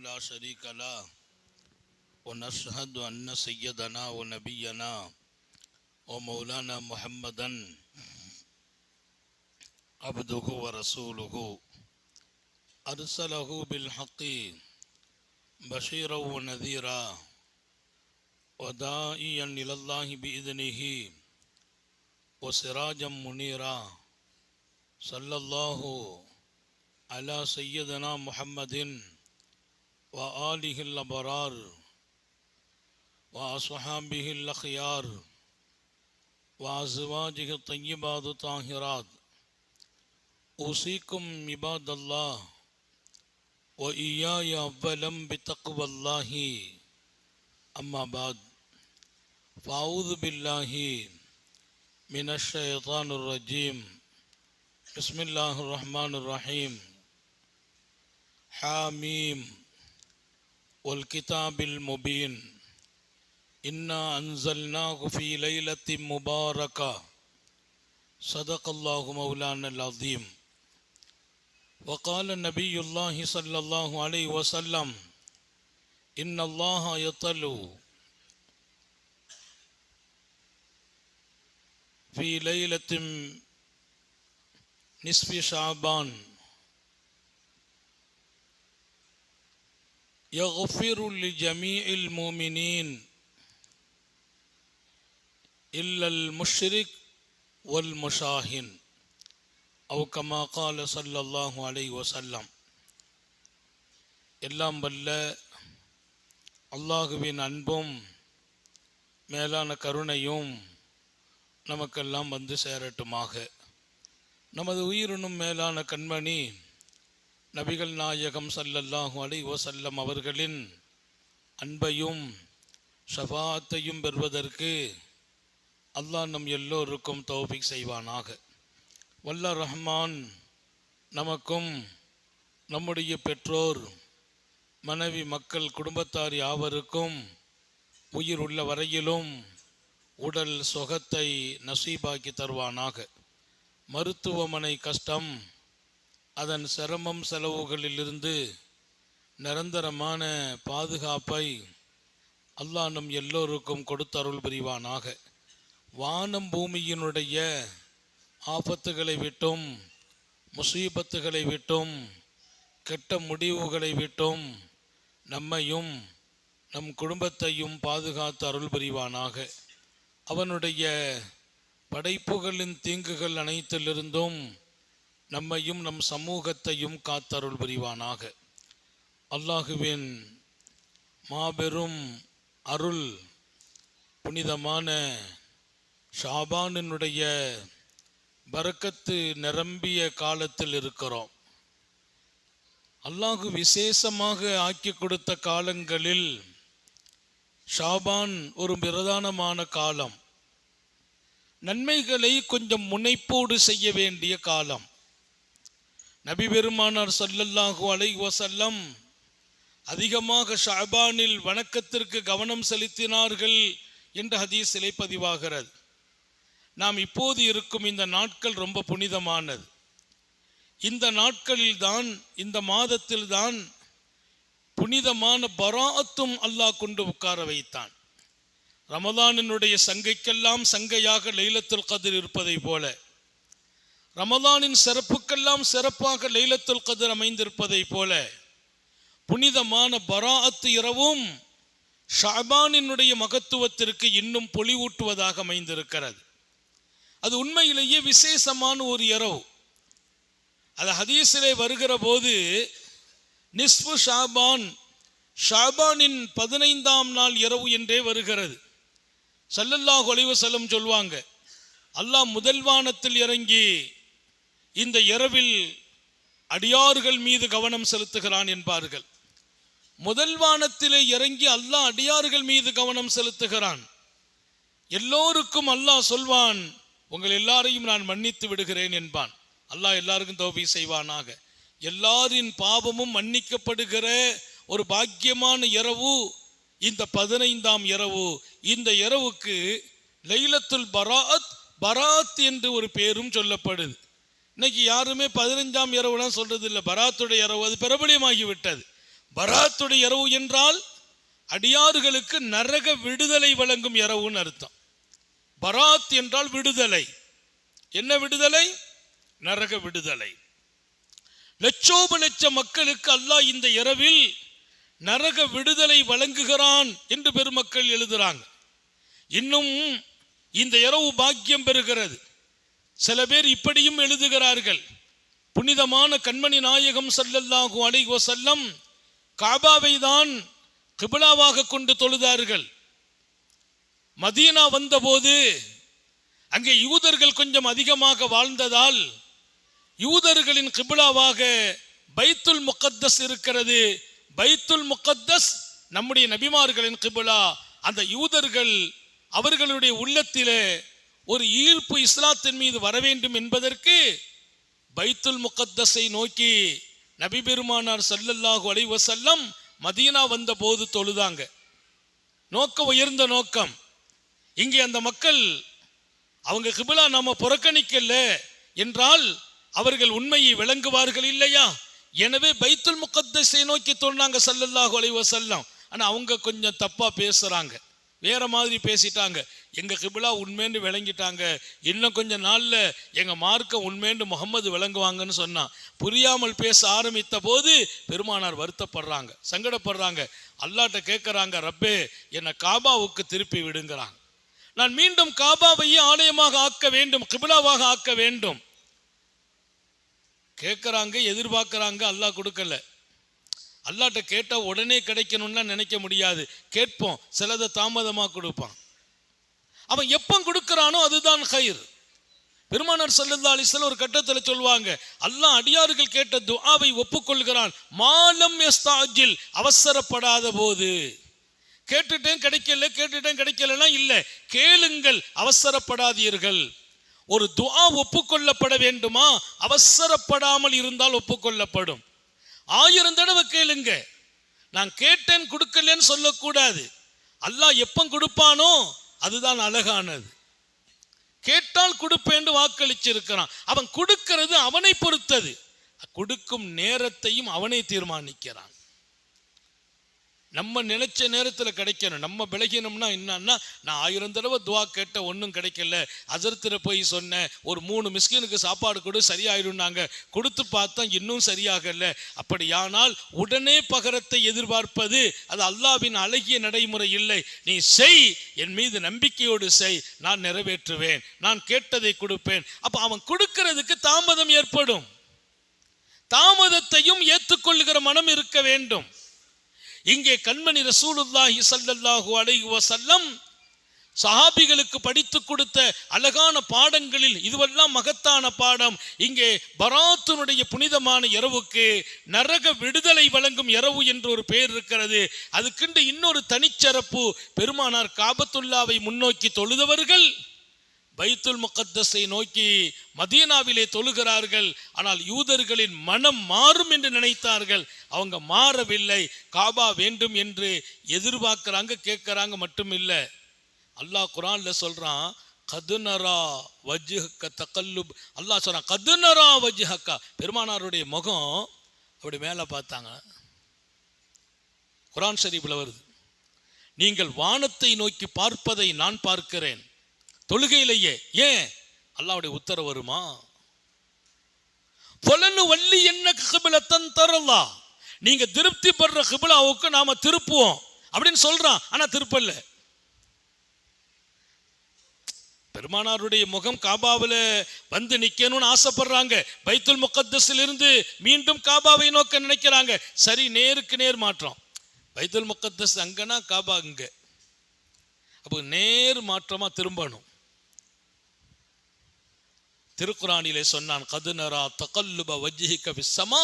لا شريك له ونشهد أن سيدنا ونبينا ومولانا محمدا عبده ورسوله أرسله بالحق بشيرا ونذيرا وداعيا إلى الله بإذنه وسراجا منيرا صلى الله على سيدنا محمد وآله الأبرار وأصحابه الأخيار وأزواجه الطيبات الطاهرات أوصيكم عباد الله وإياي أولا بتقوى الله أما بعد فأعوذ بالله من الشيطان الرجيم بسم الله الرحمن الرحيم حاميم والكتاب المبين إنا أنزلناه في ليلة مباركة صدق الله مولانا العظيم وقال نبي الله صلى الله عليه وسلم إن الله يطلع في ليلة نصف شعبان يغفر لجميع المؤمنين إلا المشرك والمشاهن أو كما قال صلى الله عليه وسلم. எல்லாம் வல்ல அல்லாஹுவின் அன்பும் மேலான கருணையும் நமக்கெல்லாம் வந்து சேரட்டுமாக. நமது உயிரினும் மேலான கண்மணி நபிகள் நாயகம் ஸல்லல்லாஹு அலைஹி வஸல்லம் அவர்களின் அன்பையும் ஷஃபாஅத்தையும் பெறுவதற்கு அல்லாஹ் நம் எல்லோருக்கும் தௌஃபீக் செய்வானாக. வல்ல ரஹ்மான் நமக்கும் நம்முடைய பெற்றோர் மனைவி மக்கள் குடும்பத்தார் யாவருக்கும் உயிர் உள்ள வரையிலும் உடல் சுகத்தை நசீபாக்கி தருவானாக. மருத்துவமனை கஷ்டம் அதன் சிரமம் செலவுகளிலிருந்து நிரந்தரமான பாதுகாப்பை அல்லாஹ் நம் எல்லோருக்கும் கொடுத்தருள் புரிவானாக. வானம் பூமியினுடைய ஆபத்துகளை விட்டும் முசீபத்துகளை விட்டும் கெட்ட முடிவுகளை விட்டும் நம்மையும் நம் குடும்பத்தையும் பாதுகாத்து அருள் புரிவானாக. அவனுடைய படைப்புகளின் தீங்குகள் அனைத்திலிருந்தும் நம்மையும் நம் சமூகத்தையும் காத்தருள் புரிவானாக. அல்லாஹுவின் மாபெரும் அருள் புனிதமான ஷாபானினுடைய பரக்கத்து நிரம்பிய காலத்தில் இருக்கிறோம். அல்லாஹு விசேஷமாக ஆக்கி கொடுத்த காலங்களில் ஷாபான் ஒரு பிரதானமான காலம். நன்மைகளை கொஞ்சம் முனைப்போடு செய்ய வேண்டிய காலம். நபி பெருமானார் ஸல்லல்லாஹு அலைஹி வஸல்லம் அதிகமாக ஷாபானில் வணக்கத்திற்கு கவனம் செலுத்தினார்கள் என்ற ஹதீஸிலே பதிவாகிறது. நாம் இப்போது இருக்கும் இந்த நாட்கள் ரொம்ப புனிதமானது. இந்த நாட்களில்தான், இந்த மாதத்தில்தான் புனிதமான பராஅத்தும் அல்லாஹ் கொண்டு உட்கார வைத்தான். ரமலானினுடைய சங்கைக்கெல்லாம் சங்கையாக லைலத்துல் கத்ர் இருப்பதை போல, ரமலானின் சிறப்புக்கெல்லாம் சிறப்பாக லைலத்துல் கத்ர் அமைந்திருப்பதை போல, புனிதமான பராஅத்து இரவும் ஷஅபானினுடைய மகத்துவத்திற்கு இன்னும் பொலிவூட்டுவதாக அமைந்திருக்கிறது. அது உண்மையிலேயே விசேஷமான ஒரு இரவு. அது ஹதீஸிலே வருகிற போது நிஸ்ஃபு ஷாபான், ஷாபானின் 15ஆம் நாள் இரவு என்றே வருகிறது. ஸல்லல்லாஹு அலைஹி வஸல்லம் சொல்வாங்க, அல்லாஹ் முதல் வானத்தில் இறங்கி இந்த இரவில் அடியார்கள் மீது கவனம் செலுத்துகிறான் என்பார்கள். முதல் வானத்திலே இறங்கி அல்லாஹ் அடியார்கள் மீது கவனம் செலுத்துகிறான். எல்லோருக்கும் அல்லாஹ் சொல்வான், உங்கள் எல்லாரையும் நான் மன்னித்து விடுகிறேன் என்பான். அல்லாஹ் எல்லாருக்கும் தௌஃபீக் செய்வானாக. எல்லாரின் பாவமும் மன்னிக்கப்படுகிற ஒரு பாக்கியமான இரவு இந்த 15ஆம் இரவு. இந்த இரவுக்கு லைலத்துல் பராத் என்று ஒரு பேரும் சொல்லப்படுது. இன்னைக்கு யாருமே 15ஆம் இரவுலாம் சொல்றது இல்லை. பராத்துடைய இரவு அது பிரபலியமாகி விட்டது. பராத்துடைய இரவு என்றால் அடியார்களுக்கு நரக விடுதலை வழங்கும் இரவுன்னு அர்த்தம். பராத் என்றால் விடுதலை. என்ன விடுதலை? நரக விடுதலை. லட்சோப லட்ச மக்களுக்கு அல்லாஹ் இந்த இரவில் நரக விடுதலை வழங்குகிறான் என்று பெருமக்கள் எழுதுறாங்க. இன்னும் இந்த இரவு பாக்கியம் பெறுகிறது. சில பேர் இப்படியும் எழுதுகிறார்கள், புனிதமான கண்மணி நாயகம் ஸல்லல்லாஹு அலைஹி வஸல்லம் காபாவை தான் கிப்லாவாக கொண்டு தொழுதார்கள். மதீனா வந்தபோது அங்கே யூதர்கள் கொஞ்சம் அதிகமாக வாழ்ந்ததால் யூதர்களின் கிப்லாவாக பைத்துல் முகத்தஸ் இருக்கிறது. பைத்துல் முகத்தஸ் நம்முடைய நபிமார்களின் கிப்லா. அந்த யூதர்கள் அவர்களுடைய உள்ளத்திலே ஒரு ஈர்ப்பு இஸ்லாத்தின் மீது வர வேண்டும் என்பதற்கு பைத்துல் முகத்தஸை நோக்கி நபி பெருமானார் ஸல்லல்லாஹு அலைஹி வஸல்லம் மதீனா வந்த போது தொழுதாங்க. நோக்கம் உயர்ந்த நோக்கம். இங்கே அந்த மக்கள் அவங்க கிப்லா நாம புறக்கணிக்கல என்றால் அவர்கள் உண்மையை விளங்குவார்கள் இல்லையா? எனவே பைத்துல் முகத்தஸை நோக்கி தொழுனாங்க ஸல்லல்லாஹு அலைஹி வஸல்லம். ஆனா அவங்க கொஞ்சம் தப்பா பேசுறாங்க, வேற மாதிரி பேசிட்டாங்க. எங்க கிப்லா உண்மைன்னு விளங்கிட்டாங்க, இன்னும் கொஞ்சம் நாள்ல எங்க மார்க்க உண்மைன்னு முகமது விளங்குவாங்கன்னு சொன்னா. புரியாமல் பேச ஆரம்பித்த போது பெருமானார் வருத்தப்படுறாங்க, சங்கடப்படுறாங்க. அல்லாஹ்ட்ட கேட்கறாங்க, ரப்பே என்னை காபாவுக்கு திருப்பி விடுங்கிறாங்க. நான் மீண்டும் காபாவையே ஆலயமாக ஆக்க வேண்டும், கிப்லாவாக ஆக்க வேண்டும் கேட்கறாங்க, எதிர்பார்க்கறாங்க. அல்லாஹ் கொடுக்கல. அல்லாஹ்ட்ட கேட்டா உடனே கிடைக்கணும்னா நினைக்க முடியாது, கேட்போம், சிலதை தாமதமாக கொடுப்பான். அவன் எப்போ கொடுக்கிறானோ அதுதான் கயிர். பெருமானார் ஸல்லல்லாஹு அலைஹி வஸல்லம் ஒரு கட்டத்தில் சொல்வாங்க, அல்லாஹ் அடியார்கள் கேட்ட துஆவை ஒப்புக்கொள்கிறான் மாலம் யஸ்தாஜில், அவசரப்படாத போது. கேட்டுட்டேன் கிடைக்கலன்னா இல்லை, கேளுங்கள், அவசரப்படாதீர்கள். ஒரு துஆ ஒப்புக்கொள்ளப்பட வேண்டுமா? அவசரப்படாமல் இருந்தால் ஒப்புக்கொள்ளப்படும். 1000 தடவை கேளுங்க, நான் கேட்டேன் கொடுக்கலன்னு சொல்லக்கூடாது. அல்லாஹ் எப்போ கொடுப்பானோ அதுதான் அழகானது. கேட்டால் கொடுப்பேன் வாக்களிச்சிருக்கிறான். அவன் கொடுக்கிறது அவனை பொறுத்தது, கொடுக்கும் நேரத்தையும் அவனை தீர்மானிக்கிறான். நம்ம நினைச்ச நேரத்தில் கிடைக்கணும். நம்ம விலகினோம்னா என்னன்னா, நான் 1000 தடவை துவா கேட்ட ஒன்றும் கிடைக்கல, அஜர்த்திர போய் சொன்னேன், ஒரு 3 மிஸ்கினுக்கு சாப்பாடு கொடு சரியாயிருந்தாங்க, கொடுத்து பார்த்தா இன்னும் சரியாகல. அப்படியானால் உடனே பகரத்தை எதிர்பார்ப்பது அது அல்லாஹ்வின் அழகிய நடைமுறை இல்லை. நீ செய், என் மீது நம்பிக்கையோடு செய், நான் நிறைவேற்றுவேன், நான் கேட்டதை கொடுப்பேன். அப்ப அவன் கொடுக்கிறதுக்கு தாமதம் ஏற்படும். தாமதத்தையும் ஏற்றுக்கொள்ளுகிற மனம் இருக்க வேண்டும். இங்கே கண்மணி ரசூலுல்லாஹி ஸல்லல்லாஹு அலைஹி வஸல்லம் சஹாபிகளுக்கு படித்து கொடுத்த அழகான பாடங்களில் இதுவெல்லாம் மகத்தான பாடம். இங்கே பராத்துனுடைய புனிதமான இரவுக்கு நரக விடுதலை வழங்கும் இரவு என்று ஒரு பெயர் இருக்கிறது. அதுக்குண்டு இன்னொரு தனிச்சிறப்பு. பெருமானார் காபத்துல்லாவை முன்னோக்கி தொழுதவர்கள் பைத்துல் முகத்தஸை நோக்கி மதீனாவிலே தொழுகிறார்கள். ஆனால் யூதர்களின் மனம் மாறும் என்று நினைத்தார்கள், அவங்க மாறவில்லை. காபா வேண்டும் என்று எதிர்பார்க்கிறாங்க, கேட்கிறாங்க மட்டும் இல்லை. அல்லாஹ் குர்ஆன்ல சொல்றான், கதுனரா வஜ்ஹக தகல்லுப். அல்லாஹ் சொல்றான், கதுனரா வஜ்ஹக, பெருமானாருடைய முகம் அப்படி மேலே பார்த்தாங்க. குர்ஆன் ஷரீஃப்ல வருது, நீங்கள் வானத்தை நோக்கி பார்ப்பதை நான் பார்க்கிறேன். தொழுகையிலேயே ஏன் அல்லாஹ்வுடைய உத்தரவு வருமா? ஃபலனு வல்லி என்னக கிப்லத்தன் தரல்லா, நீங்க திருப்தி படுற கிப்லாவுக்கு நாம திருப்புவோம் அப்படின்னு சொல்றான். ஆனா திருப்பல்ல. பெருமானாருடைய முகம் காபாவில் வந்து நிக்கணும்னு ஆசைப்படுறாங்க. பைத்துல் முகத்தஸில் இருந்து மீண்டும் காபாவை நோக்க நினைக்கிறாங்க. சரி, நேருக்கு நேர் மாற்றம். பைத்துல் முகத்தஸ் அங்கன்னா காபா அங்க. அப்போ நேர் மாற்றமா திரும்பணும். திருக்குரானிலே சொன்னான், கதுனரா தகல்லுப வஜ்ஹிக ஃபிஸ்ஸமா,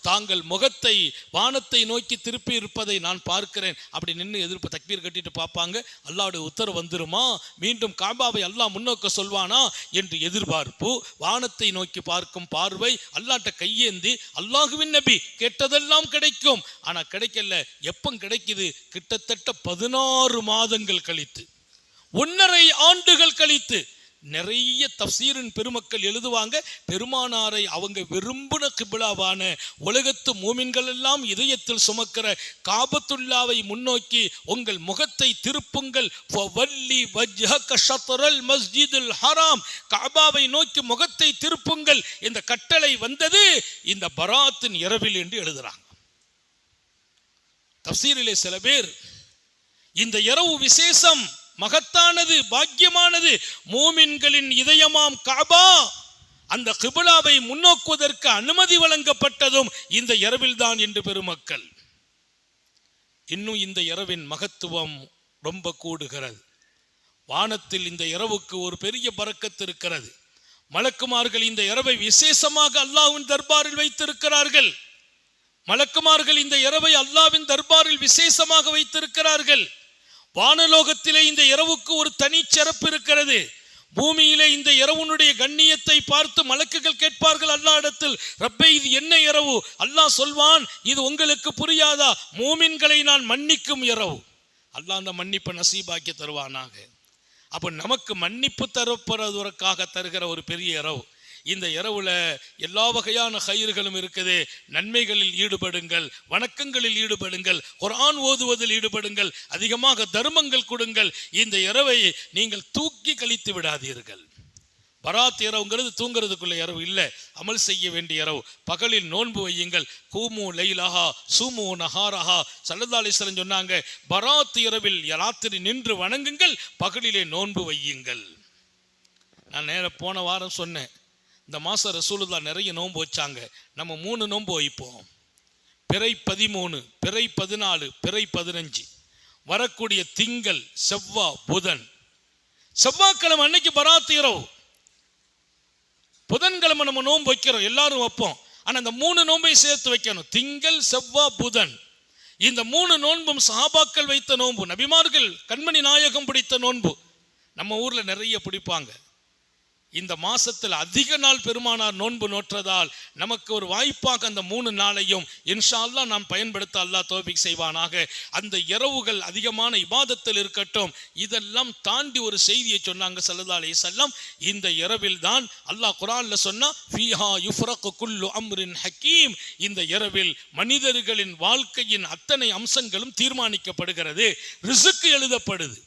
தாங்கள் முகத்தை வானத்தை நோக்கி திருப்பி இருப்பதை நான் பார்க்கிறேன். அப்படி நின்று எதிர்ப்பு தக்பீர் கட்டிட்டு பார்ப்பாங்க, அல்லாஹ்வுடைய உத்தரவு வந்துருமா, மீண்டும் காபாவை அல்லாஹ் முன்னோக்க சொல்வானா என்று எதிர்பார்ப்பு. வானத்தை நோக்கி பார்க்கும் பார்வை, அல்லாஹ்ட்ட கையேந்தி, அல்லாஹ்வின் நபி கேட்டதெல்லாம் கிடைக்கும். ஆனா கிடைக்கல. எப்போ கிடைக்குது? கிட்டத்தட்ட 16 மாதங்கள் கழித்து, 1.5 ஆண்டுகள் கழித்து நிறைய தஃசீரின் பெருமக்கள் எழுதுவாங்க, பெருமானாரை அவங்க விரும்பின கிபிலாவான உலகத்து மூமின்கள் எல்லாம் இதயத்தில் சுமக்கிற காபத்துல்லாவை முன்னோக்கி உங்கள் முகத்தை திருப்புங்கள், மஸ்ஜிதுல் ஹராம், காபாவை நோக்கி முகத்தை திருப்புங்கள். இந்த கட்டளை வந்தது இந்த பராத்தின் இரவில் என்று எழுதுறாங்க. தஃசீரிலே சில பேர் இந்த இரவு விசேஷம் மகத்தானது, பாக்கியமானது, மூமின்களின் இதயமாம் காபா அந்த கிபிலாவை முன்னோக்குவதற்கு அனுமதி வழங்கப்பட்டதும் இந்த இரவில் தான் என்று பெருமக்கள். இன்னும் இந்த இரவின் மகத்துவம் ரொம்ப கூடுகிறது. வானத்தில் இந்த இரவுக்கு ஒரு பெரிய பரக்கத்து இருக்கிறது. மலக்குமார்கள் இந்த இரவை விசேஷமாக அல்லாஹ்வின் தர்பாரில் வைத்திருக்கிறார்கள். மலக்குமார்கள் இந்த இரவை அல்லாஹ்வின் தர்பாரில் விசேஷமாக வைத்திருக்கிறார்கள். வானலோகத்திலே இந்த இரவுக்கு ஒரு தனி சிறப்பு இருக்கிறது. பூமியிலே இந்த இரவுனுடைய கண்ணியத்தை பார்த்து மலக்குகள் கேட்பார்கள் அல்லாஹ்விடத்தில், ரப்பே இது என்ன இரவு? அல்லாஹ் சொல்வான், இது உங்களுக்கு புரியாதா? மூமின்களை நான் மன்னிக்கும் இரவு. அல்லாஹ் அந்த மன்னிப்பை நசீபாக்கி தருவானாக. அப்ப நமக்கு மன்னிப்பு தரப்படுவதற்காக தருகிற ஒரு பெரிய இரவு. இந்த இரவுல எல்லா வகையான கயிறுகளும் இருக்குது. நன்மைகளில் ஈடுபடுங்கள், வணக்கங்களில் ஈடுபடுங்கள், குர்ஆன் ஓதுவதில் ஈடுபடுங்கள், அதிகமாக தர்மங்கள் கொடுங்கள். இந்த இரவை நீங்கள் தூக்கி கழித்து விடாதீர்கள். பராத் இரவுங்கிறது தூங்குறதுக்குள்ள இரவு இல்லை, அமல் செய்ய வேண்டிய இரவு. பகலில் நோன்பு வையுங்கள். கூமு லைலஹா சூமு நஹாரஹா. ஸல்லல்லாஹு அலைஹி வஸல்லம் சொன்னாங்க, பராத் இரவில் ராத்திரி நின்று வணங்குங்கள், பகலிலே நோன்பு வையுங்கள். நான் போன வாரம் சொன்னேன், இந்த மாதம் ரசூலுல்லாஹ் நிறைய நோன்பு வச்சாங்க. நம்ம 3 நோன்பு வைப்போம். பிறை 13, பிறை 14, பிறை 15. வரக்கூடிய திங்கள், செவ்வாய், புதன். செவ்வாய்க்கிழமை அன்னைக்கு பராத் இரவு. புதன்கிழமை நம்ம நோன்பு வைக்கிறோம், எல்லாரும் வைப்போம். ஆனா அந்த 3 நோன்பை சேர்த்து வைக்கணும். திங்கள், செவ்வாய், புதன். இந்த 3 நோன்பும் சஹாபாக்கள் வைத்த நோன்பு, நபிமார்கள் கண்மணி நாயகம் பிடித்த நோன்பு. நம்ம ஊர்ல நிறைய பிடிப்பாங்க. இந்த மாசத்தில் அதிக நாள் பெருமானார் நோன்பு நோற்றதால் நமக்கு ஒரு வாய்ப்பாக அந்த 3 நாளையும் இன்ஷா அல்லாஹ் நாம் பயன்படுத்த அல்லாஹ் தௌஃபீக் செய்வானாக. அந்த இரவுகள் அதிகமான இபாதத்தில் இருக்கட்டும். இதெல்லாம் தாண்டி ஒரு செய்தியை சொன்னாங்க ஸல்லல்லாஹு அலைஹி வஸல்லம். இந்த இரவில் தான் அல்லாஹ் குர்ஆன்ல சொன்னா, ஃபீஹா யுஃப்ரகு குல்லு அம்ரின் ஹக்கீம். இந்த இரவில் மனிதர்களின் வாழ்க்கையின் அத்தனை அம்சங்களும் தீர்மானிக்கப்படுகிறது. ரிஸ்க் எழுதப்படுது,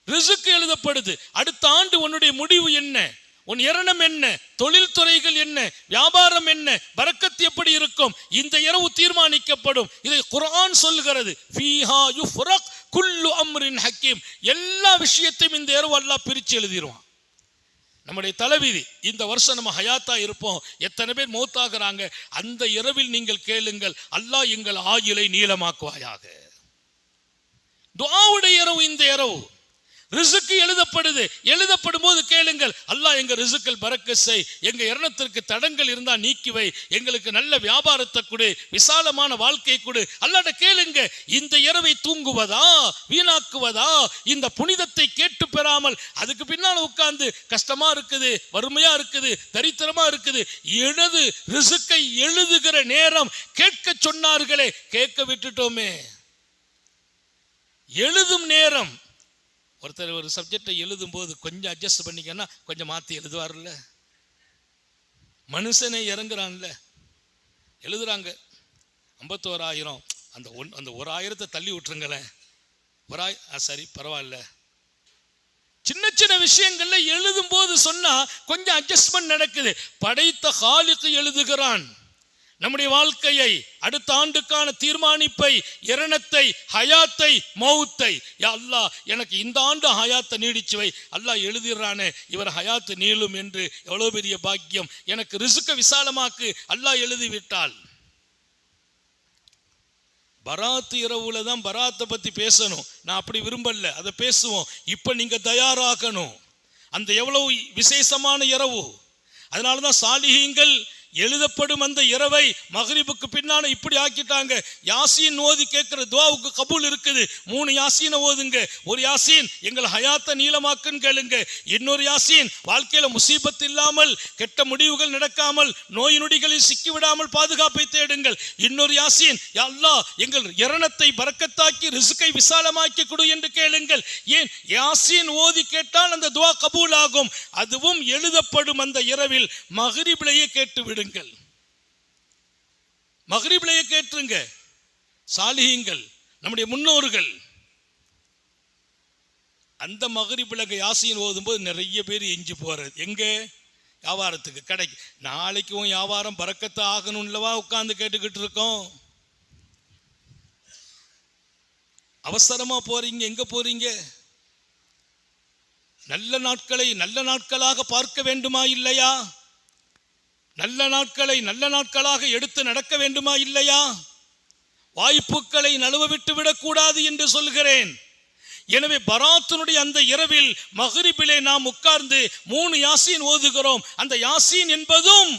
ரிஸ்க் எழுதப்படுது. அடுத்த ஆண்டு உன்னுடைய முடிவு என்ன, உன் இரணம் என்ன, தொழில் துறைகள் என்ன, வியாபாரம் என்ன, பரக்கத் எப்படி இருக்கும், இந்த இரவு தீர்மானிக்கப்படும். இதை குர்ஆன் சொல்கிறது. ஃபீஹா யுஃப்ரக் குல்லு அம்ரின் ஹக்கீம். எல்லா விஷயத்தையும் இந்த இரவு அல்லாஹ் பிரிச்சு எழுதிடுவான். நம்முடைய தலைவிதி, இந்த வருஷம் நம்ம ஹயாத்தா இருப்போம், எத்தனை பேர் மௌத்தாகிறாங்க, அந்த இரவில் நீங்கள் கேளுங்கள், அல்லாஹ் எங்கள் ஆயுளை நீளமாக்குவாயாக. துஆவுடைய இரவு இந்த இரவு. ரிஸ்க் எழுதப்படுது. எழுதப்படும் போது கேளுங்கள், அல்லாஹ் எங்க ரிஸ்கில் பரக்கத் செய், எங்க இரணத்திற்கு தடங்கள் இருந்தா நீக்கி வை, எங்களுக்கு நல்ல வியாபாரத்தை கொடு, விசாலமான வாழ்க்கை கொடு. அல்லாஹ்ட்ட கேளுங்க. இந்த இரவை தூங்குவதா, வீணாக்குவதா, இந்த புனிதத்தை கேட்டு பெறாமல் அதுக்கு பின்னால் உட்கார்ந்து கஷ்டமா இருக்குது, வறுமையா இருக்குது, தரித்திரமா இருக்குது, எனது ரிஸ்கை எழுதுகிற நேரம் கேட்க சொன்னார்களே, கேட்க விட்டுட்டோமே. எழுதும் நேரம். ஒருத்தர் ஒரு சப்ஜெக்டை எழுதும் போது கொஞ்சம் அட்ஜஸ்ட் பண்ணிக்கன்னா கொஞ்சம் மாற்றி எழுதுவார்ல. மனுஷனே இறங்குறான்ல. எழுதுறாங்க 51,000, அந்த 1,000 தள்ளி விட்டுருங்களேன், சரி பரவாயில்ல. சின்ன சின்ன விஷயங்கள்ல எழுதும் போது சொன்னா கொஞ்சம் அட்ஜஸ்ட்மெண்ட் நடக்குது. படைத்த ஹாலிக்கு எழுதுகிறான் நம்முடைய வாழ்க்கையை, அடுத்த ஆண்டுக்கான தீர்மானிப்பை, இரணத்தை, ஹயாத்தை, மௌத்தை. யா அல்லாஹ் எனக்கு இந்த ஆண்டு ஹயாத்தை நீடிச்சு வை. அல்லாஹ் எழுதிடுறானே, இவர் ஹயாத்து நீளும் என்று. எவ்வளவு பெரிய பாக்கியம். எனக்கு ரிஸ்க விசாலமாக்கு அல்லாஹ் எழுதிவிட்டால். பராத் இரவுல தான் பராத்தை பத்தி பேசணும். நான் அப்படி விரும்பல, அதை பேசுவோம். இப்ப நீங்க தயாராகணும். அந்த எவ்வளவு விசேஷமான இரவு. அதனாலதான் சாலிஹீங்கள் எழுதப்படும் அந்த இரவை மக்ரிபுக்கு பின்னால இப்படி ஆக்கிட்டாங்க. யாசீன் ஓதி கேட்கிற துஆவுக்கு கபூல் இருக்குது. 3 யாசீனை ஓதுங்க. ஒரு யாசீன் எங்கள் ஹயாத்தை நீளமாக்குன்னு கேளுங்க. இன்னொரு யாசீன் வாழ்க்கையில முசீபத் இல்லாமல் கெட்ட முடிவுகள் நடக்காமல் நோய் நொடிகளில் சிக்கிவிடாமல் பாதுகாப்பை தேடுங்கள். இன்னொரு யாசீன் யா அல்லாஹ் எங்கள் இரணத்தை பரக்கத்தாக்கி ரிஸ்கை விசாலமாக்கி கொடு என்று கேளுங்கள். ஏன் யாசீன் ஓதி கேட்டால் அந்த துஆ கபூல் ஆகும். அதுவும் எழுதப்படும் அந்த இரவில் மக்ரிபிலேயே கேட்டு விடுங்கள். மக்ரிபிலேயே கேட்டுருங்க. சாலிஹீன்கள் நம்முடைய முன்னோர்கள் அந்த மக்ரிபில யாசீன் ஓதும்போது நிறைய பேர் எஞ்சி போறது எங்க வியாபாரத்துக்கு கடைக்கு. நாளைக்கும் வியாபாரம் பரக்கத்து ஆகணும்லவா உட்கார்ந்து கேட்டுக்கிட்டு இருக்கோம். அவசரமா போறீங்க. எங்க போறீங்க? நல்ல நாட்களை நல்ல நாட்களாக பார்க்க வேண்டுமா இல்லையா? நல்ல நாட்களை நல்ல நாட்களாக எடுத்து நடக்க வேண்டுமா இல்லையா? வாய்ப்புகளை நழுவ விட்டு விடக்கூடாது என்று சொல்கிறேன். எனவே பராத்தினுடைய அந்த இரவில் மக்ரிபிலே நாம் உட்கார்ந்து 3 யாசீன் ஓதுகிறோம். அந்த யாசீன் என்பதும்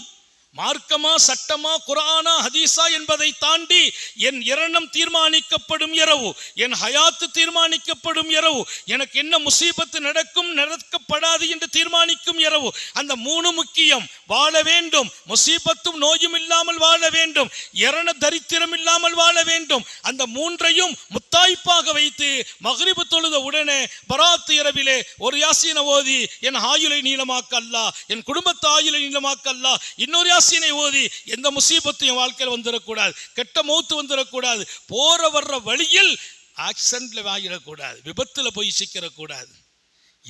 மார்க்கமா சட்டமா குர்ஆனா ஹதீஸா என்பதை தாண்டி என் இரணம் தீர்மானிக்கப்படும் இரவு, என் ஹயாத்து தீர்மானிக்கப்படும் இரவு, எனக்கு என்ன முசீபத்து நடக்கும் நடக்கப்படாது என்று தீர்மானிக்கும் இரவு. அந்த 3 முக்கியம். வாழ வேண்டும், முசீபத்தும் நோயும் இல்லாமல் வாழ வேண்டும், இரண தரித்திரம் இல்லாமல் வாழ வேண்டும். அந்த 3ஐயும் முத்தாய்ப்பாக வைத்து மக்ரிபு தொழுத உடனே பராத் இரவிலே ஒரு யாசீனை ஓதி என் ஆயுளை நீளமாக்க அல்லாஹ், என் குடும்பத்து ஆயுளை நீளமாக்க அல்லாஹ், இன்னொரு யாசீனை ஓதி எந்த முசீபத்தையும் வாழ்க்கையில் வந்துடக்கூடாது, கெட்ட மௌத்து வந்துடக்கூடாது, போற வர்ற வழியில் ஆக்சிடென்ட்ல வாங்கிடக்கூடாது, விபத்துல போய் சிக்கிறக்கூடாது.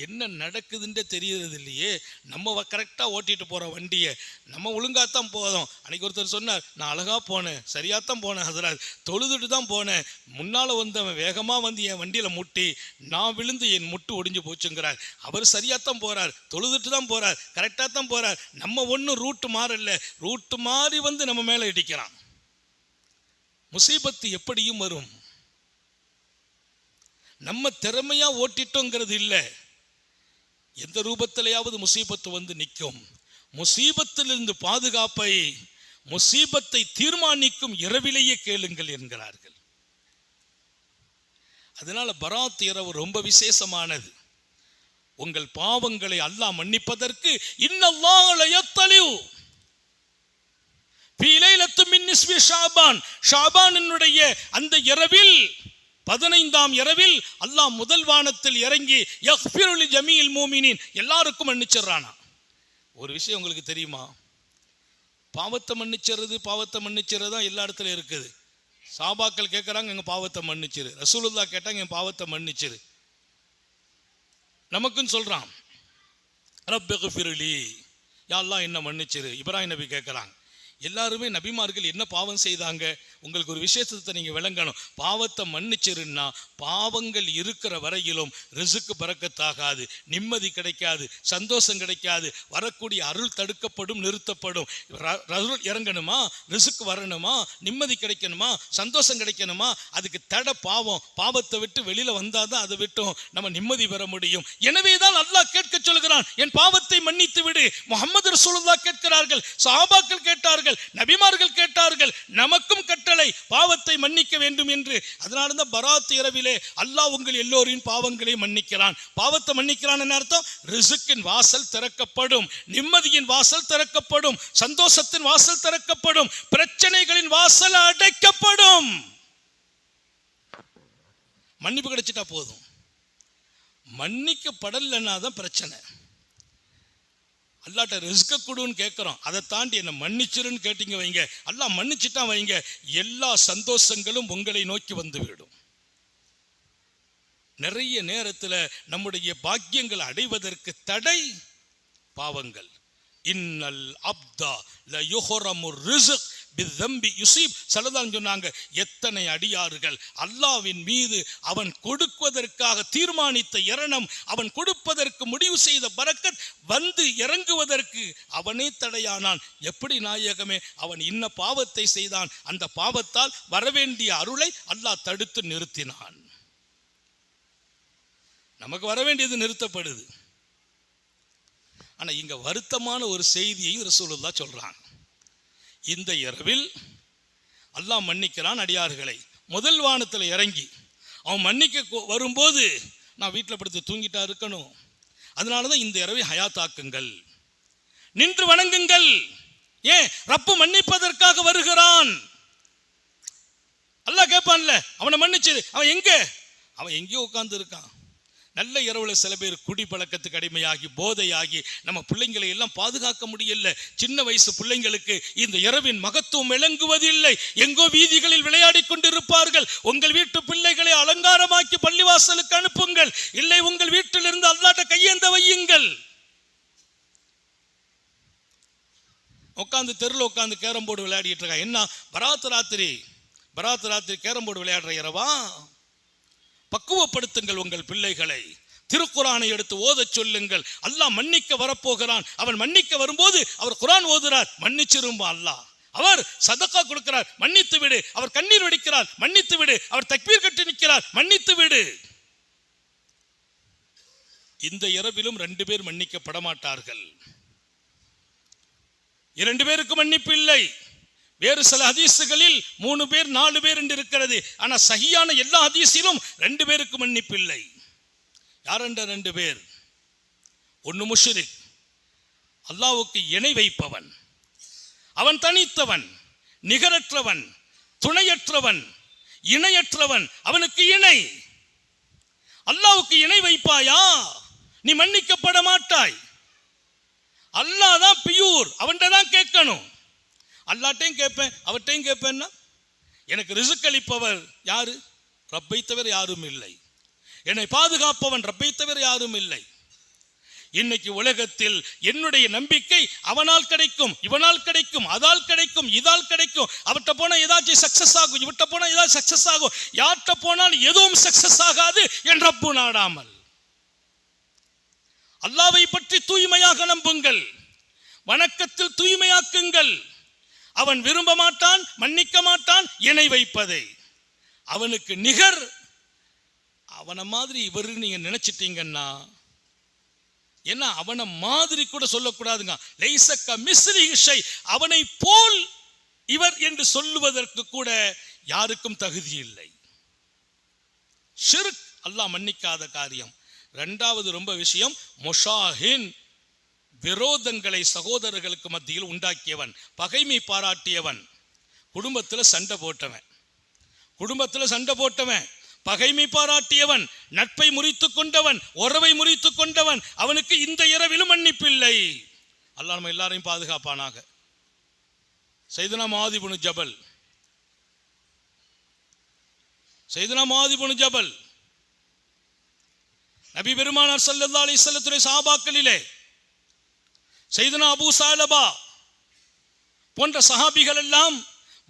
என்ன நடக்குதுன்றே தெரியறது இல்லையே. நம்ம கரெக்டா ஓட்டிட்டு போற வண்டியை நம்ம ஒழுங்காத்தான் போதும். அன்னைக்கு ஒருத்தர் சொன்னார், நான் அழகா போனேன், சரியாத்தான் போனேன் ஹசரத், தொழுதுட்டு தான் போனேன், முன்னால வந்தவன் வேகமா வந்து என் வண்டியில முட்டி நான் விழுந்து என் முட்டு ஒடிஞ்சு போச்சுங்கிறார். அவர் சரியாத்தான் போறார், தொழுதுட்டு தான் போறார், கரெக்டா தான் போறார். நம்ம ஒன்றும் ரூட்டு மாறல, ரூட்டு மாறி வந்து நம்ம மேல இடிக்கிறான். முசீபத்து எப்படியும் வரும். நம்ம திறமையா ஓட்டிட்டோங்கிறது இல்லை, எந்த ரூபத்திலேயாவது முசீபத்து வந்து நிற்கும். முசீபத்திலிருந்து பாதுகாப்பை முசீபத்தை தீர்மானிக்கும் இரவிலேயே கேளுங்கள் என்கிறார்கள். அதனால பராத் இரவு ரொம்ப விசேஷமானது. உங்கள் பாவங்களை அல்லாஹ் மன்னிப்பதற்கு இன்னல்லாஹ் லயத்தலிஉ ஃபீ லைலத்தின் மின் நிஸ்ஃபி ஷஅபான், ஷஅபானினுடைய அந்த இரவில் 15ஆம் இரவில் அல்லாஹ் முதல் வானத்தில் இறங்கி யக்ஃபிரு லி ஜமீஇல் முஃமினீன், எல்லாருக்கும் மன்னிச்சிடறானா. ஒரு விஷயம் உங்களுக்கு தெரியுமா? பாவத்தை மன்னிச்சிறது தான் எல்லா இடத்துலையும் இருக்குது. சாபாக்கள் கேட்குறாங்க, எங்கள் பாவத்தை மன்னிச்சிரு. ரசூலுல்லாஹ் கேட்டாங்க, என் பாவத்தை மன்னிச்சிரு. நமக்குன்னு சொல்கிறான், ரப்பிக்ஃபிர் லி, யா அல்லாஹ் என்ன மன்னிச்சிரு. இப்ராஹிம் நபி கேட்குறாங்க. எல்லாருமே நபிமார்கள் என்ன பாவம் செய்தாங்க? உங்களுக்கு ஒரு விஷயத்தை நீங்க விளங்கணும். பாவத்தை மன்னிச்சிருன்னா பாவங்கள் இருக்கிற வரையிலும் ரிஸ்க் பரக்கத்தாகாது, நிம்மதி கிடைக்காது, சந்தோஷம் கிடைக்காது, வரக்கூடிய அருள் தடுக்கப்படும், நிறுத்தப்படும். அருள் இறங்கணுமா, ரிஸ்க் வரணுமா, நிம்மதி கிடைக்கணுமா, சந்தோஷம் கிடைக்கணுமா, அதுக்கு தடை பாவம். பாவத்தை விட்டு வெளியில வந்தாதான் அதை விட்டும் நம்ம நிம்மதி பெற முடியும். எனவேதான் அல்லாஹ் கேட்க சொல்கிறான், என் பாவத்தை மன்னித்து விடு. முஹம்மது ரசூலுல்லாஹ் கேட்கிறார்கள், சஹாபாக்கள் கேட்டார்கள், நபிமார்கள் கேட்டார்கள், நமக்கும் கட்டளை பாவத்தை மன்னிக்க வேண்டும் என்று. அதனால்தான் பராத் இரவிலே அல்லாஹ் உங்கள் எல்லோரின் பாவங்களை மன்னிக்கிறான். பாவத்தை மன்னிக்கிறான் என்ன அர்த்தம்? ரிஸ்கின் வாசல் திறக்கப்படும், நிம்மதியின் வாசல் திறக்கப்படும், சந்தோஷத்தின் வாசல் திறக்கப்படும், பிரச்சனைகளின் வாசல் அடைக்கப்படும். மன்னிப்பு கிடைச்சிட்டா போதும். மன்னிக்கப்படலைன்னா தான் பிரச்சனை. அல்லாட்ட ரிஸ்க கொடுன்னு கேட்குறோம், அதை தாண்டி என்ன மன்னிச்சிருன்னு கேட்டீங்க வைங்க, அல்லாஹ் மன்னிச்சுட்டா வைங்க, எல்லா சந்தோஷங்களும் உங்களை நோக்கி வந்துவிடும். நிறைய நேரத்தில் நம்முடைய பாக்கியங்கள் அடைவதற்கு தடை பாவங்கள். இன்னல் அப்தா ல யுஹரமு ரிஸ்க் பிதம்பி யுசீப் ஸல்லல்லாஹு சொன்னாங்க, எத்தனை அடியார்கள் அல்லாஹ்வின் மீது அவன் கொடுப்பதற்காக தீர்மானித்த இரணம், அவன் கொடுப்பதற்கு முடிவு செய்த பரக்கத் வந்து இறங்குவதற்கு அவனே தடையானான். எப்படி நாயகமே? அவன் இன்ன பாவத்தை செய்தான், அந்த பாவத்தால் வரவேண்டிய அருளை அல்லாஹ் தடுத்து நிறுத்தினான். நமக்கு வரவேண்டியது நிறுத்தப்படுது. ஆனா இங்க வருத்தமான ஒரு செய்தியையும் ரசூலுல்லாஹ் சொல்றாங்க. இந்த இரவில் அல்லாஹ் மன்னிக்கிறான் அடியார்களை. முதல் வானத்தில் இறங்கி அவன் மன்னிக்க வரும்போது நான் வீட்டில் படுத்து தூங்கிட்டா இருக்கணும். அதனாலதான் இந்த இரவை ஹயாத்தாக்குங்கள், நின்று வணங்குங்கள். ஏன்? ரப்பு மன்னிப்பதற்காக வருகிறான். அல்லாஹ் கேட்பான்ல, அவனை மன்னிச்சு அவன் எங்கேயோ உட்கார்ந்து இருக்கான். நல்ல இரவுல சில பேர் குடி பழக்கத்துக்கு அடிமையாகி போதையாகி நம்ம பிள்ளைங்களை எல்லாம் பாதுகாக்க முடியல. சின்ன வயசு பிள்ளைங்களுக்கு இந்த இரவின் மகத்துவம் விளங்குவதில்லை. எங்கோ வீதிகளில் விளையாடி கொண்டிருப்பார்கள். உங்கள் வீட்டு பிள்ளைகளை அலங்காரமாக்கி பள்ளிவாசலுக்கு அனுப்புங்கள். இல்லை, உங்கள் வீட்டில் இருந்து அல்லாஹ்ட்ட கையேந்த வையுங்கள். உட்காந்து தெருல உட்காந்து கேரம் போர்டு விளையாடிட்டு இருக்கா. என்ன பராத்து ராத்திரி கேரம் போர்டு விளையாடுற இரவா? பக்குவப்படுத்துங்கள் உங்கள் பிள்ளைகளை. திருக்குரானை எடுத்து ஓதச் சொல்லுங்கள். அல்லாஹ் மன்னிக்க வரப்போகிறான். அவன் மன்னிக்க வரும்போது அவர் குரான் ஓதுறார், மன்னிச்சிரும்பா அல்லாஹ். அவர் சதக்கா கொடுக்கிறார், மன்னித்து விடு. அவர் கண்ணீர் வடிக்கிறார், மன்னித்து விடு. அவர் தக்பீர் கட்டி நிற்கிறார், மன்னித்து விடு. இந்த இரவிலும் 2 பேர் மன்னிக்கப்பட மாட்டார்கள். 2 பேருக்கு மன்னிப்பு இல்லை. வேறு சில ஹதீசுகளில் 3 பேர் 4 பேர் என்று இருக்கிறது. ஆனா சஹீயான எல்லா ஹதீஸிலும் 2 பேருக்கு மன்னிப்பு இல்லை. யார் என்ற 2 பேர்? ஒன்னு முஷ்ரிக், அல்லாஹ்வுக்கு இணை வைப்பவன். அவன் தனித்தவன், நிகரற்றவன், துணையற்றவன், இணையற்றவன். அவனுக்கு இணை. அல்லாஹ்வுக்கு இணை வைப்பாயா, நீ மன்னிக்கப்பட மாட்டாய். அல்லாஹ் தான் பியூர், அவன்கிட்ட தான் கேட்கணும். அல்லாட்டையும் கேட்பேன், அவட்டையும் கேட்பேன்னா எனக்கு ரிஸ்க் அளிப்பவர் யாரு? ரப்பை தவிர யாரும் இல்லை. என்னை பாதுகாப்பவன் ரப்பை தவிர யாரும் இல்லை. இன்னைக்கு உலகத்தில் என்னுடைய நம்பிக்கை அவனால் கிடைக்கும், இவனால் கிடைக்கும், அதால் கிடைக்கும், இதால் கிடைக்கும். அவட்ட போனா ஏதாச்சும் சக்சஸ் ஆகும், இவட்ட போனா ஏதாவது சக்சஸ் ஆகும். யார்கிட்ட போனால் எதுவும் சக்சஸ் ஆகாது என் ரப்பு நாடாமல். அல்லாஹ்வை பற்றி தூய்மையாக நம்புங்கள், வணக்கத்தில் தூய்மையாக்குங்கள். அவன் விரும்ப மாட்டான், மன்னிக்க மாட்டான் இணை வைப்பதை. அவனுக்கு நிகர் அவனை மாதிரி இவர் நீங்க நினைச்சிட்டீங்கன்னா, ஏன்னா அவனை மாதிரி கூட சொல்லக்கூடாதுங்க. லைஸக மிஸ்லிஹி ஷை, அவனை போல் இவர் என்று சொல்லுவதற்கு கூட யாருக்கும் தகுதி இல்லை. ஷிர்க் அல்லாஹ் மன்னிக்காத காரியம். 2வது ரொம்ப விஷயம், முஷாஹின், விரோதங்களை சகோதரர்களுக்கு மத்தியில் உண்டாக்கியவன், பகைமை பாராட்டியவன், குடும்பத்தில் சண்டை போட்டவன், பகைமை பாராட்டியவன், நட்பை முறித்து கொண்டவன், உறவை முறித்து கொண்டவன். அவனுக்கு இந்த இரவிலும் மன்னிப்பில்லை. அல்லாஹ் நம்ம எல்லாரையும் பாதுகாப்பானாக. சையதுனா முஆத் இப்னு ஜபல் நபி பெருமானார் ஸல்லல்லாஹு அலைஹி வஸல்லம் சஹாபாக்களிலே சையதுனா அபூ சாலபா போன்ற சஹாபிகள் எல்லாம்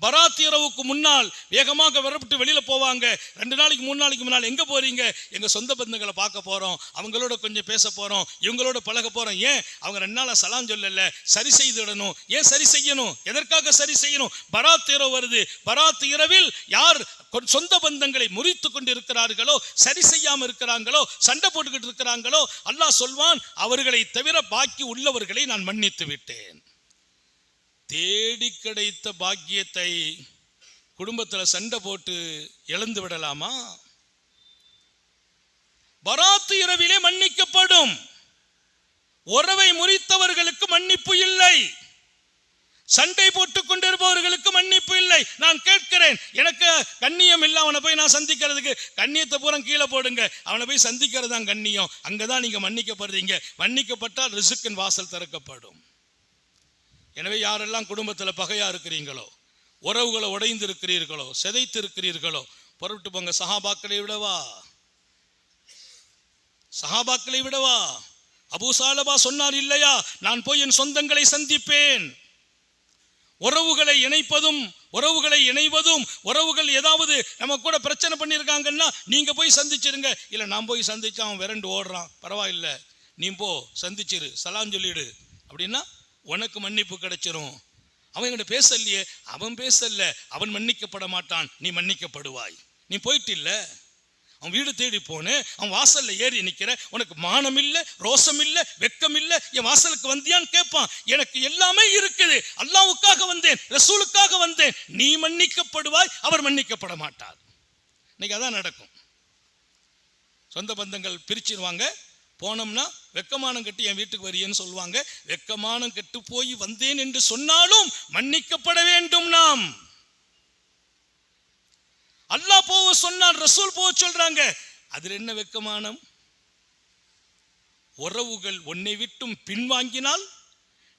பராத் இரவுக்கு முன்னால் வேகமாக வரப்பட்டு வெளியில போவாங்க. 2 நாளைக்கு 3 நாளைக்கு முன்னால் எங்க போறீங்க? எங்க சொந்த பந்தங்களை பார்க்க போறோம், அவங்களோட கொஞ்சம் பேச போறோம், இவங்களோட பழக போறோம். ஏன்? அவங்க 2 நாளா சலாம் சொல்லல, சரி செய்துடணும். ஏன் சரி செய்யணும்? எதற்காக சரி செய்யணும்? பராத் இரவு வருது. பராத் இரவில் யார் சொந்த பந்தங்களை முறித்து கொண்டு இருக்கிறார்களோ, சரி செய்யாம இருக்கிறாங்களோ, சண்டை போட்டுக்கிட்டு இருக்கிறாங்களோ, அல்லாஹ் சொல்வான், அவர்களை தவிர பாக்கி உள்ளவர்களை நான் மன்னித்து விட்டேன். தேடி கிடைத்த பாக்கியத்தை குடும்பத்தில் சண்டை போட்டு இழந்து விடலாமா? பராத்து இரவிலே மன்னிக்கப்படும். உறவை முறித்தவர்களுக்கு மன்னிப்பு இல்லை, சண்டை போட்டுக் கொண்டிருப்பவர்களுக்கு மன்னிப்பு இல்லை. நான் கேட்கிறேன், எனக்கு கண்ணியம் இல்லை, அவனை போய் நான் சந்திக்கிறதுக்கு கண்ணியத்தை பூரா கீழே போடுங்க. அவனை போய் சந்திக்கிறது தான் கண்ணியம். அங்கதான் நீங்க மன்னிக்கப்படுறீங்க. மன்னிக்கப்பட்டால் ரிசுக்கின் வாசல் திறக்கப்படும். எனவே யாரெல்லாம் குடும்பத்தில் பகையா இருக்கிறீங்களோ, உறவுகளை உடைந்து இருக்கிறீர்களோ, சிதைத்து இருக்கிறீர்களோ, பொருட்டு போங்க. சஹாபாக்களை விடவா அபூ சாலபா சொன்னார் இல்லையா, நான் போய் என் சொந்தங்களை சந்திப்பேன். உறவுகளை இணைவதும் உறவுகள் ஏதாவது நம்ம கூட பிரச்சனை பண்ணியிருக்காங்கன்னா நீங்க போய் சந்திச்சிருங்க. இல்ல நான் போய் சந்திச்சா அவன் விரண்டு ஓடுறான், பரவாயில்ல நீ போ சந்திச்சிரு, சலாம் சொல்லிடு அப்படின்னா உனக்கு மன்னிப்பு கிடைச்சிரும். அவன் என்கிட்ட பேசலையே, அவன் பேசல, அவன் மன்னிக்கப்பட மாட்டான், நீ மன்னிக்கப்படுவாய். நீ போயிட்டு இல்ல, அவன் வீடு தேடி போனேன், அவன் வாசல்ல ஏறி நிக்கிற, உனக்கு மானம் இல்ல, ரோசம் இல்ல, வெக்கம் இல்ல, என் வாசலுக்கு வந்தியான்னு கேட்பான். எனக்கு எல்லாமே இருக்குது, அல்லாஹ்வுக்காக வந்தேன், ரசூலுக்காக வந்தேன். நீ மன்னிக்கப்படுவாய், அவர் மன்னிக்கப்பட மாட்டார். இன்னைக்கு அதான் நடக்கும். சொந்த பந்தங்கள் பிரிச்சிருவாங்க. போனோம்னா வெக்கமானம் கட்டி என் வீட்டுக்கு வரியேன்னு சொல்லுவாங்க. வெக்கமானம் கெட்டு போய் வந்தேன் என்று சொன்னாலும் மன்னிக்கப்பட வேண்டும். நாம் அல்லாஹ் போக சொன்னால் ரசூல் போக சொல்றாங்க, அதுல என்ன வெக்கமானம்? உறவுகள் உன்னை விட்டும் பின்வாங்கினால்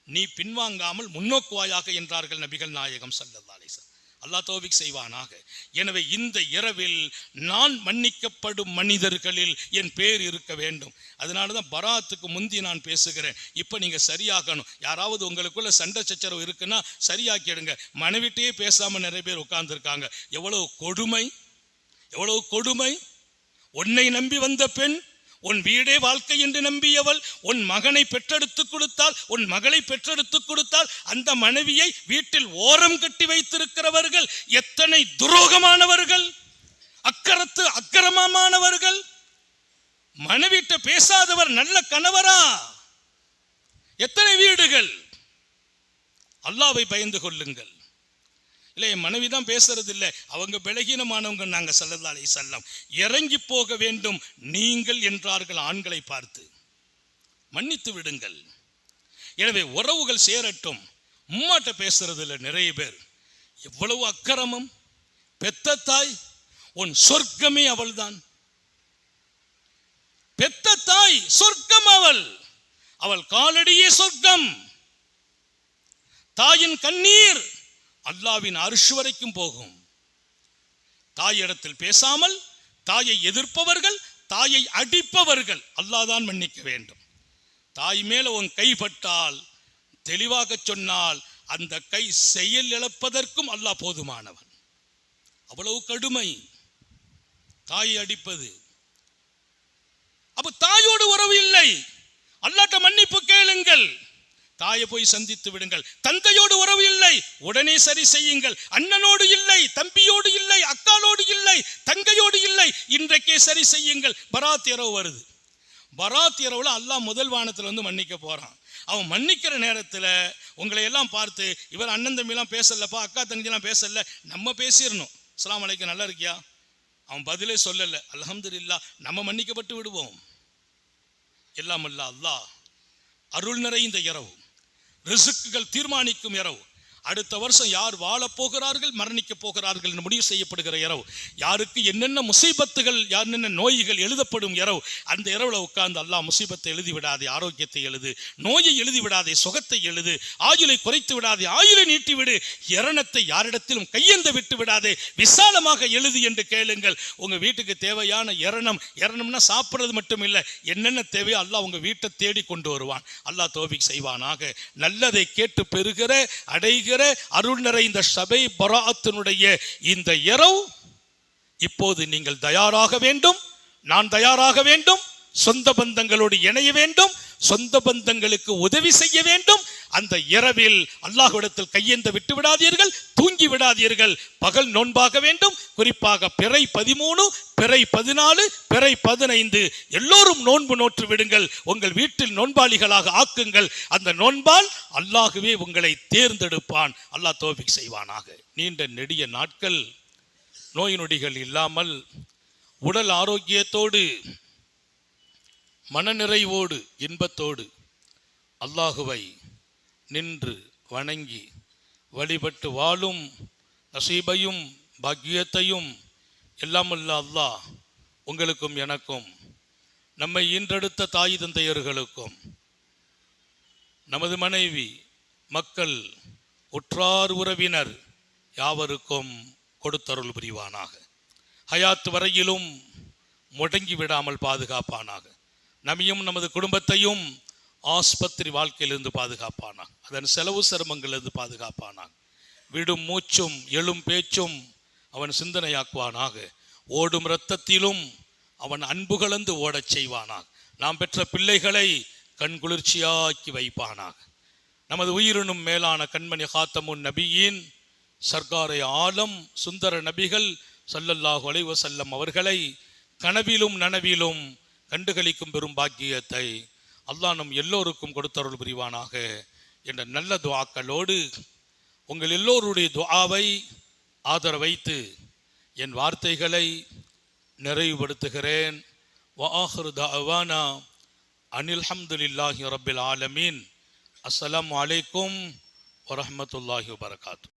நீ பின்வாங்காமல் முன்னோக்குவாயாக என்றார்கள் நபிகள் நாயகம் ஸல்லல்லாஹு அலைஹி வஸல்லம். அல்லாஹ் தௌஃபீக் செய்வானாக. எனவே இந்த இரவில் நான் மன்னிக்கப்படும் மனிதர்களில் என் பேர் இருக்க வேண்டும். அதனாலதான் பராத்துக்கு முந்தி நான் பேசுகிறேன். இப்ப நீங்க சரியாகணும். யாராவது உங்களுக்குள்ள சண்டை சச்சரவு இருக்குன்னா சரியாக்கிடுங்க. மனைவிட்டையே பேசாம நிறைய பேர் உட்கார்ந்து இருக்காங்க. எவ்வளவு கொடுமை, எவ்வளவு கொடுமை! உன்னை நம்பி வந்த பெண், உன் வீடே வாழ்க்கை என்று நம்பியவள், உன் மகனை பெற்றெடுத்து கொடுத்தால், உன் மகளை பெற்றெடுத்து கொடுத்தால், அந்த மனைவியை வீட்டில் ஓரம் கட்டி வைத்திருக்கிறவர்கள் எத்தனை துரோகமானவர்கள், அக்கிரமமானவர்கள்! மனைவிட்ட பேசாதவர் நல்ல கணவரா? எத்தனை வீடுகள்! அல்லாஹ்வை பயந்து கொள்ளுங்கள். இல்லை, என் மனைவி தான் பேசுறது இல்லை, அவங்க பலகீனமானவங்க, நாங்கள் ஸல்லல்லாஹு அலைஹி வஸல்லம் இறங்கி போக வேண்டும் நீங்கள் என்றார்கள் ஆண்களை பார்த்து. மன்னித்து விடுங்கள். எனவே உறவுகள் சேரட்டும். உம்மாட்ட பேசுறது இல்லை நிறைய பேர். எவ்வளவு அக்கிரமம்! பெத்த தாய், உன் சொர்க்கமே அவள்தான். பெத்த தாய் சொர்க்கம் அவள், அவள் காலடியே சொர்க்கம். தாயின் கண்ணீர் அல்லாஹ்வின் அர்ஷ் வரைக்கும் போகும். தாயிடத்தில் பேசாமல் தாயை எதிர்ப்பவர்கள், தாயை அடிப்பவர்கள் அல்லாஹ் தான் மன்னிக்க வேண்டும். தாய் மேல உன் கைப்பட்டால், தெளிவாக சொன்னால், அந்த கை செயல் இழப்பதற்கும் அல்லாஹ் போதுமானவன். அவ்வளவு கடுமை தாயை அடிப்பது. அப்ப தாயோடு உறவு இல்லை, அல்லாஹ்ட்ட மன்னிப்பு கேளுங்கள். தாயை போய் சந்தித்து விடுங்கள். தந்தையோடு உறவு இல்லை, உடனே சரி செய்யுங்கள். அண்ணனோடு இல்லை, தம்பியோடு இல்லை, அக்காலோடு இல்லை, தங்கையோடு இல்லை, இன்றைக்கே சரி செய்யுங்கள். பராத் இரவு வருது. பராத் இரவுல அல்லாஹ் முதல் வானத்துல வந்து மன்னிக்க போறான். அவன் மன்னிக்கிற நேரத்துல உங்களை எல்லாம் பார்த்து, இவர் அண்ணன் தம்பி எல்லாம் பேசலப்பா, அக்கா தங்கச்சி எல்லாம் பேசல, நம்ம பேசிடணும். அஸ்ஸலாமு அலைக்கும், நல்லா இருக்கியா? அவன் பதிலே சொல்லல, அல்ஹம்துலில்லாஹ், நம்ம மன்னிக்கப்பட்டு விடுவோம். எல்லாம் அல்ல அல்லாஹ் அருள் நிறைந்த இரவு, ரிஸ்க்குகள் தீர்மானிக்கும் இரவு. அடுத்த வருஷம் யார் வாழப் போகிறார்கள், மரணிக்க போகிறார்கள் என்று முடிவு செய்யப்படுகிற இரவு. யாருக்கு என்னென்ன முசீபத்துகள், என்னென்ன நோய்கள் எழுதப்படும் இரவு. அந்த இரவுல உட்கார்ந்து அல்லாஹ் முசீபத்தை எழுதி விடாதே, ஆரோக்கியத்தை எழுது, நோயை எழுதி விடாதே, சுகத்தை எழுது, ஆயுளை குறைத்து விடாதே, ஆயுளை நீட்டி விடு, இரணத்தை யாரிடத்திலும் கையெந்த விட்டு விடாதே, விசாலமாக எழுது என்று கேளுங்கள். உங்க வீட்டுக்கு தேவையான இரணம்னா சாப்பிட்றது மட்டும் இல்லை, என்னென்ன தேவையோ அல்லாஹ் உங்க வீட்டை தேடி கொண்டு வருவான். அல்லாஹ் தௌஃபீக் செய்வானாக. நல்லதை கேட்டு பெறுகிற, அடைகிற அருள் நிறைந்த சபை பராஅத்தினுடைய இந்த இரவு இப்போது நீங்கள் தயாராக வேண்டும். நான் தயாராக வேண்டும். சொந்த பந்தங்களோடு இணைய வேண்டும். சொந்த பந்தங்களுக்கு உதவி செய்ய வேண்டும். அந்த இரவில் அல்லாஹ்விடத்தில் கையேந்த விட்டு விடாதீர்கள், தூங்கி விடாதீர்கள். பகல் நோன்பாக வேண்டும். குறிப்பாக பிறை 13, பிறை 14, பிறை 15 எல்லோரும் நோன்பு நோற்று விடுங்கள். உங்கள் வீட்டில் நோன்பாளிகளாக ஆக்குங்கள். அந்த நோன்பால் அல்லாஹ்வே உங்களை தேர்ந்தெடுப்பான். அல்லாஹ் தௌஃபீக் செய்வானாக. நீண்ட நெடிய நாட்கள் நோய் நொடிகள் இல்லாமல் உடல் ஆரோக்கியத்தோடு, மனநிறைவோடு, இன்பத்தோடு அல்லாஹுவை நின்று வணங்கி வழிபட்டு வாழும் நசீபையும் பாக்கியத்தையும் எல்லாமல்ல அல்லாஹ் உங்களுக்கும் எனக்கும், நம்மை ஈன்றெடுத்த தாய் தந்தையர்களுக்கும், நமது மனைவி, மக்கள், உற்றார் உறவினர் யாவருக்கும் கொடுத்தருள் புரிவானாக. ஹயாத் வரையிலும் முடங்கி விடாமல் பாதுகாப்பானாக. நம்மையும் நமது குடும்பத்தையும் ஆஸ்பத்திரி வாழ்க்கையிலிருந்து பாதுகாப்பானாக. அதன் செலவு சிரமங்களிலிருந்து பாதுகாப்பானாக. விடும் மூச்சும் எழும் பேச்சும் அவன் சிந்தனையாக்குவானாக. ஓடும் இரத்தத்திலும் அவன் அன்பு கலந்து ஓடச் செய்வானாக. நாம் பெற்ற பிள்ளைகளை கண்குளிர்ச்சியாக்கி வைப்பானாக. நமது உயிரினும் மேலான கண்மணி காத்தமுன் நபியின் சர்க்காரை ஆலம் சுந்தர நபிகள் ஸல்லல்லாஹு அலைஹி வஸல்லம் அவர்களை கனவிலும் நனவிலும் கண்டுகளிக்கும் பெரும் பாக்கியத்தை அல்லாஹ் நம் எல்லோருக்கும் கொடுத்தருள் புரிவானாக என்ற நல்ல துஆக்களோடு உங்கள் எல்லோருடைய துஆவை ஆதரவைத்து என் வார்த்தைகளை நிறைவுபடுத்துகிறேன். வஆஹிரு தஅவானா அனில் ஹம்துலில்லாஹி ரப்பில் ஆலமீன். அஸ்ஸலாமு அலைக்கும் வரஹ்மத்துல்லாஹி வபரகாத்துஹு.